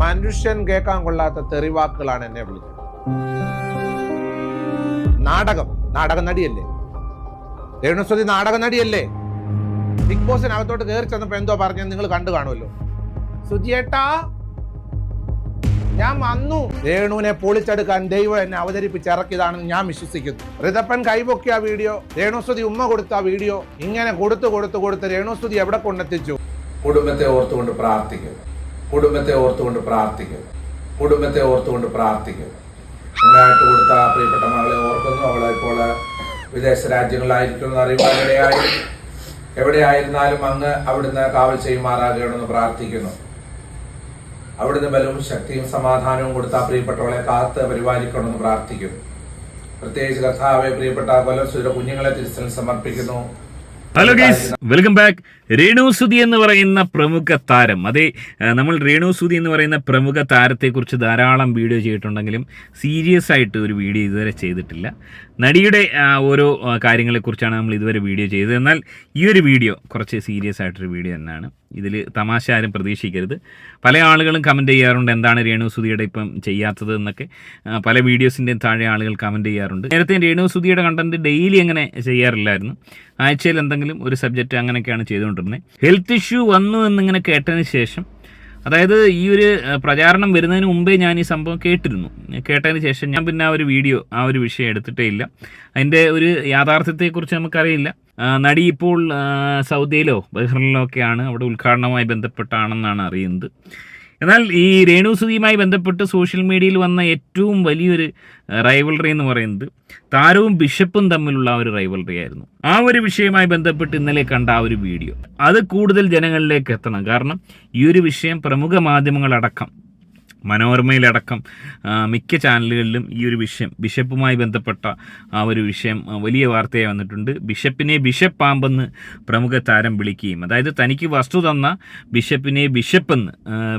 മനുഷ്യൻ കേൾക്കാൻ കൊള്ളാത്ത തെറിവാക്കുകളാണ് എന്നെ വിളിച്ചത്. നാടക നടിയല്ലേ രേണുസുതി? നാടക നടിയല്ലേ? ബിഗ് ബോസിനകത്തോട്ട് കയറി ചെന്നപ്പോ എന്തോ പറഞ്ഞത് നിങ്ങൾ കണ്ടു കാണുമല്ലോ. സുജിയേട്ടാ, ഞാൻ വന്നു. രേണുവിനെ പൊളിച്ചെടുക്കാൻ ദൈവം എന്നെ അവതരിപ്പിച്ചിറക്കിയതാണെന്ന് ഞാൻ വിശ്വസിക്കുന്നു. ഋതപ്പൻ കൈപൊക്കിയ വീഡിയോ, രേണുസുതി ഉമ്മ കൊടുത്ത വീഡിയോ, ഇങ്ങനെ കൊടുത്ത് രേണുസുതി എവിടെ കൊണ്ടെത്തിച്ചു? കുടുംബത്തെ ഓർത്തുകൊണ്ട് പ്രാർത്ഥിക്കുക, കുടുംബത്തെ ഓർത്തുകൊണ്ട് പ്രാർത്ഥിക്കുക, കുടുംബത്തെ ഓർത്തുകൊണ്ട് പ്രാർത്ഥിക്കുക. മുന്നായിട്ട് കൊടുത്ത പ്രിയപ്പെട്ട മകളെ ഓർക്കുന്നു. അവളെ ഇപ്പോൾ വിദേശ രാജ്യങ്ങളിലായിരിക്കും അറിയുവാൻ എവിടെയായിരുന്നാലും അങ്ങ് അവിടുന്ന് കാവൽ ചെയ്യുമാറാകണമെന്ന് പ്രാർത്ഥിക്കുന്നു. അവിടുന്ന് ബലവും ശക്തിയും സമാധാനവും കൊടുത്ത പ്രിയപ്പെട്ടവളെ കാത്ത് പരിപാലിക്കണമെന്ന് പ്രാർത്ഥിക്കുന്നു. പ്രത്യേകിച്ച് കർത്താവെ പ്രിയപ്പെട്ട കൊല്ലസുര കുഞ്ഞുങ്ങളെ തിരുസലിൽ സമർപ്പിക്കുന്നു. Hello guys, welcome back. രേണുസുതി എന്ന് പറയുന്ന പ്രമുഖ താരം, അതെ, നമ്മൾ രേണുസുതി എന്ന് പറയുന്ന പ്രമുഖ താരത്തെക്കുറിച്ച് ധാരാളം വീഡിയോ ചെയ്തിട്ടുണ്ടെങ്കിലും സീരിയസ് ആയിട്ട് ഒരു വീഡിയോ ഇതുവരെ ചെയ്തിട്ടില്ല. നടിയുടെ ഓരോ കാര്യങ്ങളെക്കുറിച്ചാണ് നമ്മൾ ഇതുവരെ വീഡിയോ ചെയ്തത്. എന്നാൽ ഈ ഒരു വീഡിയോ കുറച്ച് സീരിയസ് ആയിട്ടൊരു വീഡിയോ തന്നെയാണ്. ഇതിൽ തമാശ ആരും പ്രതീക്ഷിക്കരുത്. പല ആളുകളും കമൻറ്റ് ചെയ്യാറുണ്ട് എന്താണ് രേണുസുതിയുടെ ഇപ്പം ചെയ്യാത്തത് എന്നൊക്കെ. പല വീഡിയോസിൻ്റെയും താഴെ ആളുകൾ കമൻറ്റ് ചെയ്യാറുണ്ട്. നേരത്തെ രേണുസുതിയുടെ കണ്ടന്റ് ഡെയിലി അങ്ങനെ ചെയ്യാറില്ലായിരുന്നു. ആഴ്ചയിൽ എന്തെങ്കിലും ഒരു സബ്ജക്റ്റ് അങ്ങനെയൊക്കെയാണ് ചെയ്തുകൊണ്ടിരുന്നത്. ഹെൽത്ത് ഇഷ്യൂ വന്നു എന്നിങ്ങനെ കേട്ടതിന് ശേഷം, അതായത് ഈ ഒരു പ്രചാരണം വരുന്നതിന് മുമ്പേ ഞാൻ ഈ സംഭവം കേട്ടതിന് ശേഷം ഞാൻ പിന്നെ ആ ഒരു വിഷയം എടുത്തിട്ടേ ഇല്ല. അതിൻ്റെ ഒരു യാഥാർത്ഥ്യത്തെക്കുറിച്ച് നമുക്കറിയില്ല. നടി ഇപ്പോൾ സൗദിയിലോ ബഹ്റിനിലോ ഒക്കെയാണ്. അവിടെ ഉദ്ഘാടനവുമായി ബന്ധപ്പെട്ടാണെന്നാണ് അറിയുന്നത്. എന്നാൽ ഈ രേണുസുതിയുമായി ബന്ധപ്പെട്ട് സോഷ്യൽ മീഡിയയിൽ വന്ന ഏറ്റവും വലിയൊരു റൈവൽറി എന്ന് പറയുന്നത് താരവും ബിഷപ്പും തമ്മിലുള്ള ഒരു റൈവൽറി ആയിരുന്നു. ആ ഒരു വിഷയവുമായി ബന്ധപ്പെട്ട് ഇന്നലെ കണ്ട ആ ഒരു വീഡിയോ അത് കൂടുതൽ ജനങ്ങളിലേക്ക് എത്തണം. കാരണം ഈ ഒരു വിഷയം പ്രമുഖ മാധ്യമങ്ങളടക്കം, മനോരമയിലടക്കം മിക്ക ചാനലുകളിലും ഈ ഒരു വിഷയം, ബിഷപ്പുമായി ബന്ധപ്പെട്ട ആ ഒരു വിഷയം വലിയ വാർത്തയായി വന്നിട്ടുണ്ട്. ബിഷപ്പിനെ ബിഷപ്പ് പാമ്പെന്ന് പ്രമുഖ താരം വിളിക്കുകയും, അതായത് തനിക്ക് വസ്തു തന്ന ബിഷപ്പിനെ ബിഷപ്പെന്ന്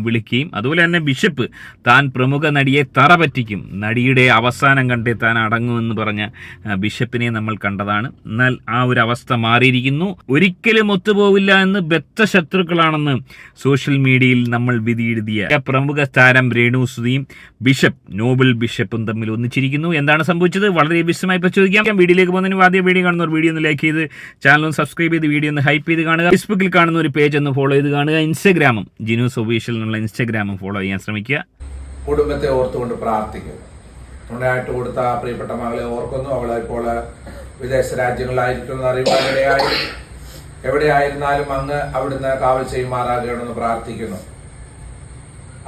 വിളിക്കുകയും, അതുപോലെ തന്നെ ബിഷപ്പ് താൻ പ്രമുഖ നടിയെ തറ പറ്റിക്കും, നടിയുടെ അവസാനം കണ്ടേ താൻ അടങ്ങുമെന്ന് പറഞ്ഞ ബിഷപ്പിനെ നമ്മൾ കണ്ടതാണ്. എന്നാൽ ആ ഒരു അവസ്ഥ മാറിയിരിക്കുന്നു. ഒരിക്കലും ഒത്തുപോവില്ല എന്ന് ബദ്ധ ശത്രുക്കളാണെന്ന് സോഷ്യൽ മീഡിയയിൽ നമ്മൾ വിധിയെഴുതിയ പ്രമുഖ താരം രേണുസുതിയും നോബൽ ബിഷപ്പും തമ്മിൽ ഒന്നിച്ചിരിക്കുന്നു. എന്താണ് സംഭവിച്ചത്? വളരെ വിശദമായി പരിശോധിക്കാം. വീഡിയോയിലേക്ക് പോകുന്നതിന് ആദ്യം വീഡിയോ കാണുന്നവർ വീഡിയോ ഒന്ന് ലൈക്ക് ചെയ്ത് ചാനൽ സബ്സ്ക്രൈബ് ചെയ്ത് വീഡിയോ ഒന്ന് ഹൈപ്പ് ചെയ്ത് കാണുക. ഫേസ്ബുക്കിൽ കാണുന്ന ഒരു പേജ് ഒന്ന് ഫോളോ ചെയ്ത് കാണുക. ഇൻസ്റ്റാഗ്രാമും ജിനൂസ് ഒഫീഷ്യൽ എന്നുള്ള ഇൻസ്റ്റാഗ്രാമും ഫോളോ ചെയ്യാൻ ശ്രമിക്കുക. കുടുംബത്തെ ഓർത്തുകൊണ്ട് പ്രാർത്ഥിക്കുക. മുന്നായിട്ട് കൊടുത്ത പ്രിയപ്പെട്ട മകളെ ഓർക്കുന്നു. അവളെ ഇപ്പോൾ വിദേശ രാജ്യങ്ങളിലായിരിക്കും അറിയുവാൻ എവിടെയായിരുന്നാലും അങ്ങ് അവിടുന്ന് കാവൽ ചെയ്യുമാറാകണമെന്ന് പ്രാർത്ഥിക്കുന്നു.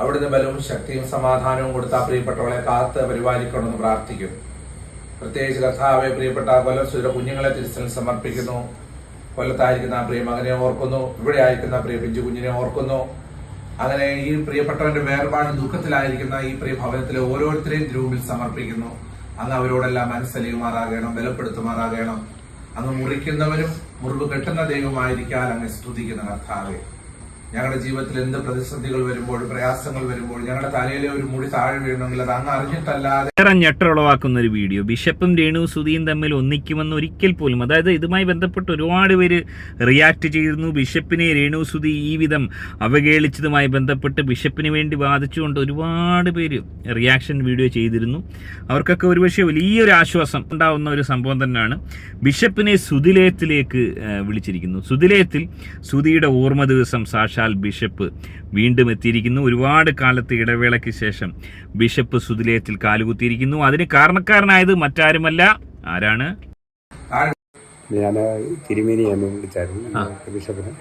അവിടുന്ന് ബലവും ശക്തിയും സമാധാനവും കൊടുത്ത പ്രിയപ്പെട്ടവളെ കാത്ത് പരിപാലിക്കണമെന്ന് പ്രാർത്ഥിക്കുന്നു. പ്രത്യേകിച്ച് കർത്താവെ പ്രിയപ്പെട്ട കൊല്ലസുര കുഞ്ഞുങ്ങളെ തിരുസലിൽ സമർപ്പിക്കുന്നു. കൊല്ലത്തായിരിക്കുന്ന പ്രിയ മകനെ ഓർക്കുന്നു. ഇവിടെ ആയിരിക്കുന്ന പ്രിയ പിഞ്ചു കുഞ്ഞിനെ ഓർക്കുന്നു. അങ്ങനെ ഈ പ്രിയപ്പെട്ടവന്റെ വേർപാട് ദുഃഖത്തിലായിരിക്കുന്ന ഈ പ്രിയ ഭവനത്തിലെ ഓരോരുത്തരെയും ദ്രൂപിൽ സമർപ്പിക്കുന്നു. അങ്ങ് അവരോടെല്ലാം മനസ്സലിയുമാറാകണം, ബലപ്പെടുത്തുമാറാകണം. അങ്ങ് മുറിക്കുന്നവരും മുറിവ് കെട്ടുന്ന ദൈവമായിരിക്കാൻ അങ്ങ് സ്തുതിക്കുന്ന കർത്താവെ, ഞങ്ങളുടെ ജീവിതത്തിൽ എന്ത് പ്രതിസന്ധികൾ വരുമ്പോൾ, പ്രയാസങ്ങൾ വരുമ്പോൾ ഞങ്ങളുടെ തലയിലെ ഒരു മുടി താഴെ വീഴണമെങ്കിൽ അത് അങ്ങ് അറിഞ്ഞിട്ടല്ലാതെ. വേറെ ഞെട്ടലുളവാക്കുന്ന ഒരു വീഡിയോ. ബിഷപ്പും രേണുസുതിയും തമ്മിൽ ഒന്നിക്കുമെന്ന് ഒരിക്കൽ പോലും, അതായത് ഇതുമായി ബന്ധപ്പെട്ട് ഒരുപാട് പേര് റിയാക്ട് ചെയ്തിരുന്നു. ബിഷപ്പിനെ രേണുസുതി ഈ വിധം അവഹേളിച്ചതുമായി ബന്ധപ്പെട്ട് ബിഷപ്പിന് വേണ്ടി വാദിച്ചുകൊണ്ട് ഒരുപാട് പേര് റിയാക്ഷൻ വീഡിയോ ചെയ്തിരുന്നു. അവർക്കൊക്കെ ഒരുപക്ഷെ വലിയൊരു ആശ്വാസം ഉണ്ടാവുന്ന ഒരു സംഭവം തന്നെയാണ്. ബിഷപ്പിനെ സുതിലയത്തിലേക്ക് വിളിച്ചിരിക്കുന്നു. സുതിലയത്തിൽ സുതിയുടെ ഓർമ്മ ദിവസം സാക്ഷാൽ ബിഷപ്പ് വീണ്ടും എത്തിയിരിക്കുന്നു. ഒരുപാട് കാലത്തെ ഇടവേളയ്ക്ക് ശേഷം ബിഷപ്പ് സുതിലയത്തിൽ കാലുകുത്തിയിരിക്കുന്നു. അതിന് കാരണക്കാരനായത് മറ്റാരുമല്ല, ആരാണ്? ഞാൻ തിരുമേനിയെന്ന് വിളിച്ചായിരുന്നു ബിഷപ്പിനെ.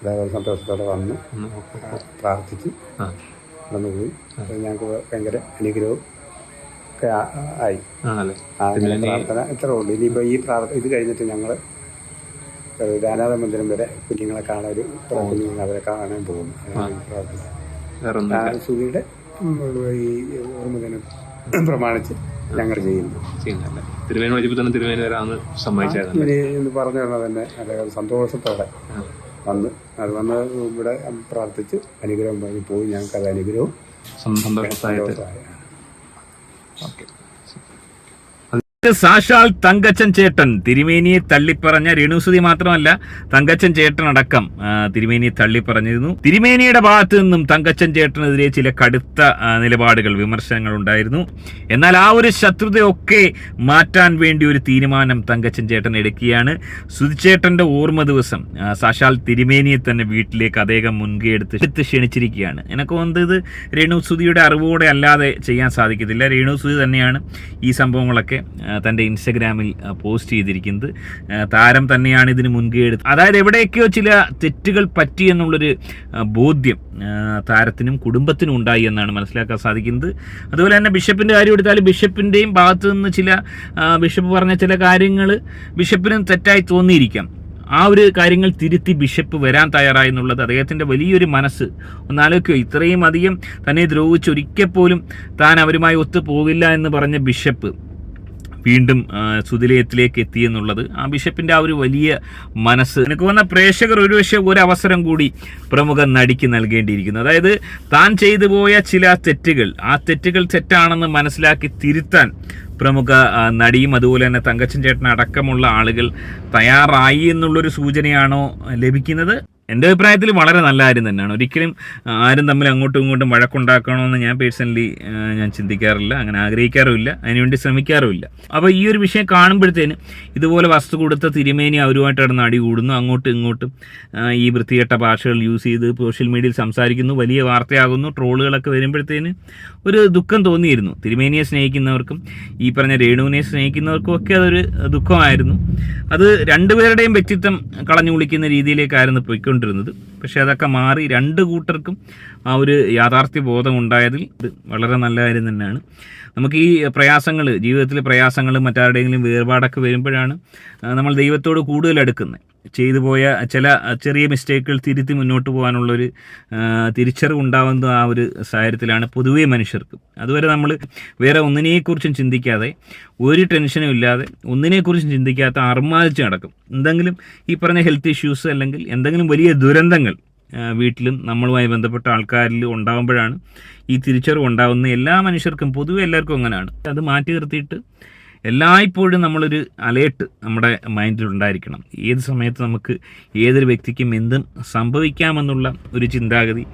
അതേപോലെ സന്തോഷത്തോടെ വന്ന് പ്രാർത്ഥിച്ച് വന്നുപോയി. ഞങ്ങൾക്ക് ഭയങ്കര അനുഗ്രഹവും ഒക്കെ ആയി. പ്രാർത്ഥന ഇത്ര ഉള്ളൂ. ഇനിയിപ്പോൾ ഈ ഇത് കഴിഞ്ഞിട്ട് ഞങ്ങൾ അനാഥ മന്ദിരം വരെ കുഞ്ഞുങ്ങളെ കാണാൻ, കുഞ്ഞുങ്ങൾ അവരെ കാണാൻ പോകുന്നു. സുധിയുടെ ഈ ഓർമ്മദിനം പ്രമാണിച്ച് ഞങ്ങൾ ചെയ്യുന്നു. എന്ന് പറഞ്ഞുള്ള തന്നെ വളരെ സന്തോഷത്തോടെ വന്ന് ഇവിടെ പ്രാർത്ഥിച്ച് അനുഗ്രഹം പറഞ്ഞ് പോയി. ഞങ്ങൾക്ക് അത് അനുഗ്രഹവും സന്തോഷമായ സാക്ഷാൽ തങ്കച്ചൻ ചേട്ടൻ തിരുമേനിയെ തള്ളിപ്പറഞ്ഞ രേണുസുതി മാത്രമല്ല തങ്കച്ചൻ ചേട്ടൻ അടക്കം തിരുമേനിയെ തള്ളിപ്പറഞ്ഞിരുന്നു. തിരുമേനിയുടെ ഭാഗത്തു നിന്നും തങ്കച്ചൻ ചേട്ടനെതിരെ ചില കടുത്ത നിലപാടുകൾ, വിമർശനങ്ങൾ ഉണ്ടായിരുന്നു. എന്നാൽ ആ ഒരു ശത്രുതയൊക്കെ മാറ്റാൻ വേണ്ടി ഒരു തീരുമാനം തങ്കച്ചൻ ചേട്ടൻ എടുക്കുകയാണ്. സുധിച്ചേട്ടന്റെ ഓർമ്മ ദിവസം സാക്ഷാൽ തിരുമേനിയെ തന്നെ വീട്ടിലേക്ക് അദ്ദേഹം മുൻകൈ എടുത്ത് ക്ഷണിച്ചിരിക്കുകയാണ്. എനിക്ക് തോന്നുന്നത് ഇത് രേണുസുതിയുടെ അറിവോടെ അല്ലാതെ ചെയ്യാൻ സാധിക്കത്തില്ല. രേണുസുതി തന്നെയാണ് ഈ സംഭവങ്ങളൊക്കെ തൻ്റെ ഇൻസ്റ്റഗ്രാമിൽ പോസ്റ്റ് ചെയ്തിരിക്കുന്നത്. താരം തന്നെയാണ് ഇതിന് മുൻകൈ എടുത്തത്. അതായത് എവിടെയൊക്കെയോ ചില തെറ്റുകൾ പറ്റി എന്നുള്ളൊരു ബോധ്യം താരത്തിനും കുടുംബത്തിനും ഉണ്ടായി എന്നാണ് മനസ്സിലാക്കാൻ സാധിക്കുന്നത്. അതുപോലെ തന്നെ ബിഷപ്പിൻ്റെ കാര്യം എടുത്താൽ ബിഷപ്പിൻ്റെയും ഭാഗത്തു നിന്ന് ബിഷപ്പ് പറഞ്ഞ ചില കാര്യങ്ങൾ ബിഷപ്പിനും തെറ്റായി തോന്നിയിരിക്കാം. ആ ഒരു കാര്യങ്ങൾ തിരുത്തി ബിഷപ്പ് വരാൻ തയ്യാറായി എന്നുള്ളത് അദ്ദേഹത്തിൻ്റെ വലിയൊരു മനസ്സ്. ഒന്നാലോചിക്കോ, ഇത്രയും അധികം തന്നെ ദ്രോഹിച്ച് ഒരിക്കൽ പോലും താൻ അവരുമായി ഒത്തുപോകില്ല എന്ന് പറഞ്ഞ ബിഷപ്പ് വീണ്ടും സുതിലയത്തിലേക്ക് എത്തി എന്നുള്ളത് ആ ബിഷപ്പിൻ്റെ ആ ഒരു വലിയ മനസ്സ്. എനിക്ക് വന്ന പ്രേക്ഷകർ ഒരുപക്ഷെ ഒരു അവസരം കൂടി പ്രമുഖ നടിക്ക് നൽകേണ്ടിയിരിക്കുന്നു. അതായത് താൻ ചെയ്തു പോയ ചില തെറ്റുകൾ, ആ തെറ്റുകൾ തെറ്റാണെന്ന് മനസ്സിലാക്കി തിരുത്താൻ പ്രമുഖ നടിയും അതുപോലെ തന്നെ തങ്കച്ചൻ ചേട്ടൻ അടക്കമുള്ള ആളുകൾ തയ്യാറായി എന്നുള്ളൊരു സൂചനയാണോ ലഭിക്കുന്നത്? എൻ്റെ അഭിപ്രായത്തിൽ വളരെ നല്ല കാര്യം തന്നെയാണ്. ഒരിക്കലും ആരും തമ്മിൽ അങ്ങോട്ടും ഇങ്ങോട്ടും വഴക്കുണ്ടാക്കണമെന്ന് ഞാൻ പേഴ്സണലി ഞാൻ ചിന്തിക്കാറില്ല, അങ്ങനെ ആഗ്രഹിക്കാറുമില്ല, അതിനുവേണ്ടി ശ്രമിക്കാറുമില്ല. അപ്പോൾ ഈ ഒരു വിഷയം കാണുമ്പോഴത്തേന് ഇതുപോലെ വസ്തു കൊടുത്ത തിരുമേനി അവരുമായിട്ട് നടന്ന് അടി കൂടുന്നു, അങ്ങോട്ടും ഇങ്ങോട്ടും ഈ വൃത്തികെട്ട ഭാഷകൾ യൂസ് ചെയ്ത് സോഷ്യൽ മീഡിയയിൽ സംസാരിക്കുന്നു, വലിയ വാർത്തയാകുന്നു, ട്രോളുകളൊക്കെ വരുമ്പോഴത്തേന് ഒരു ദുഃഖം തോന്നിയിരുന്നു. തിരുമേനിയെ സ്നേഹിക്കുന്നവർക്കും ഈ പറഞ്ഞ രേണുവിനെ സ്നേഹിക്കുന്നവർക്കും ഒക്കെ അതൊരു ദുഃഖമായിരുന്നു. അത് രണ്ടുപേരുടെയും വ്യക്തിത്വം കളഞ്ഞു കുളിക്കുന്ന രീതിയിലേക്കായിരുന്നു പോയിക്കൊണ്ടിരുന്നത്. പക്ഷെ അതൊക്കെ മാറി രണ്ട് കൂട്ടർക്കും ആ ഒരു യാഥാർത്ഥ്യ ബോധം ഉണ്ടായതിൽ ഇത് വളരെ നല്ല കാര്യം തന്നെയാണ്. നമുക്ക് ഈ പ്രയാസങ്ങൾ, ജീവിതത്തിലെ പ്രയാസങ്ങൾ, മറ്റാരുടെയെങ്കിലും വേർപാടൊക്കെ വരുമ്പോഴാണ് നമ്മൾ ദൈവത്തോട് കൂടുതൽ അടുക്കുന്നത്. ചെയ്തു പോയ ചില ചെറിയ മിസ്റ്റേക്കുകൾ തിരുത്തി മുന്നോട്ട് പോകാനുള്ളൊരു തിരിച്ചറിവ് ഉണ്ടാകുന്ന ആ ഒരു സാഹചര്യത്തിലാണ് പൊതുവേ മനുഷ്യർക്ക്. അതുവരെ നമ്മൾ വേറെ ഒന്നിനെക്കുറിച്ചും ചിന്തിക്കാതെ, ഒരു ടെൻഷനും ഇല്ലാതെ, ഒന്നിനെക്കുറിച്ചും ചിന്തിക്കാത്ത അർമാദിച്ച് നടക്കും. എന്തെങ്കിലും ഈ പറഞ്ഞ ഹെൽത്ത് ഇഷ്യൂസ് അല്ലെങ്കിൽ എന്തെങ്കിലും വലിയ ദുരന്തങ്ങൾ വീട്ടിലും നമ്മളുമായി ബന്ധപ്പെട്ട ആൾക്കാരിൽ ഉണ്ടാകുമ്പോഴാണ് ഈ തിരിച്ചറിവ് ഉണ്ടാകുന്ന. എല്ലാ മനുഷ്യർക്കും പൊതുവെ എല്ലാവർക്കും അങ്ങനെയാണ്. അത് മാറ്റി നിർത്തിയിട്ട് എല്ലായ്പ്പോഴും നമ്മളൊരു അലേർട്ട് നമ്മുടെ മൈൻഡിൽ ഉണ്ടായിരിക്കണം. ഏത് സമയത്ത് നമുക്ക് ഏതൊരു വ്യക്തിക്കും എന്തും സംഭവിക്കാമെന്നുള്ള ഒരു ചിന്താഗതി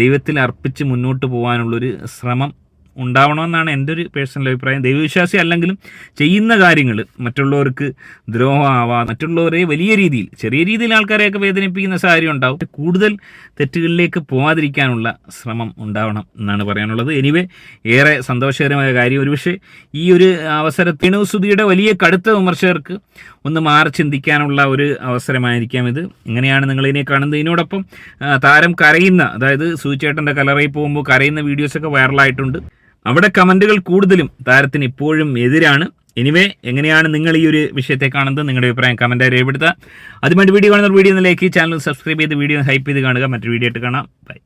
ദൈവത്തിൽ അർപ്പിച്ച് മുന്നോട്ട് പോകാനുള്ളൊരു ശ്രമം ഉണ്ടാവണമെന്നാണ് എൻ്റെ ഒരു പേഴ്സണൽ അഭിപ്രായം. ദൈവവിശ്വാസി അല്ലെങ്കിലും ചെയ്യുന്ന കാര്യങ്ങൾ മറ്റുള്ളവർക്ക് ദ്രോഹമാവാം, മറ്റുള്ളവരെ വലിയ രീതിയിൽ, ചെറിയ രീതിയിൽ ആൾക്കാരെയൊക്കെ വേദനിപ്പിക്കുന്ന സാഹചര്യം ഉണ്ടാവും. കൂടുതൽ തെറ്റുകളിലേക്ക് പോകാതിരിക്കാനുള്ള ശ്രമം ഉണ്ടാവണം എന്നാണ് പറയാനുള്ളത്. എനിവേ, ഏറെ സന്തോഷകരമായ കാര്യം. ഒരുപക്ഷെ ഈ ഒരു അവസരത്തിൽ രേണുസുതിയുടെ വലിയ കടുത്ത വിമർശകർക്ക് ഒന്ന് മാറി ചിന്തിക്കാനുള്ള ഒരു അവസരമായിരിക്കാം ഇത്. ഇങ്ങനെയാണ് നിങ്ങളിതിനെ കാണുന്നത്. ഇതിനോടൊപ്പം താരം കരയുന്ന, അതായത് സുധിച്ചേട്ടൻ്റെ കലറയിൽ പോകുമ്പോൾ കരയുന്ന വീഡിയോസൊക്കെ വൈറലായിട്ടുണ്ട്. അവിടെ കമൻറ്റുകൾ കൂടുതലും താരത്തിന് ഇപ്പോഴും എതിരാണ്. എനിവേ, എങ്ങനെയാണ് നിങ്ങൾ ഈ ഒരു വിഷയത്തെ കാണുന്നത്? നിങ്ങളുടെ അഭിപ്രായം കമൻറ്റായി രേഖപ്പെടുത്തുക. അതുമായിട്ട് വീഡിയോ കാണുന്ന വീഡിയോ ലൈക്ക്, ചാനൽ സബ്സ്ക്രൈബ് ചെയ്ത് വീഡിയോ ഹൈപ്പ് ചെയ്ത് കാണുക. മറ്റൊരു വീഡിയോ ആയിട്ട് കാണാം. ബൈ.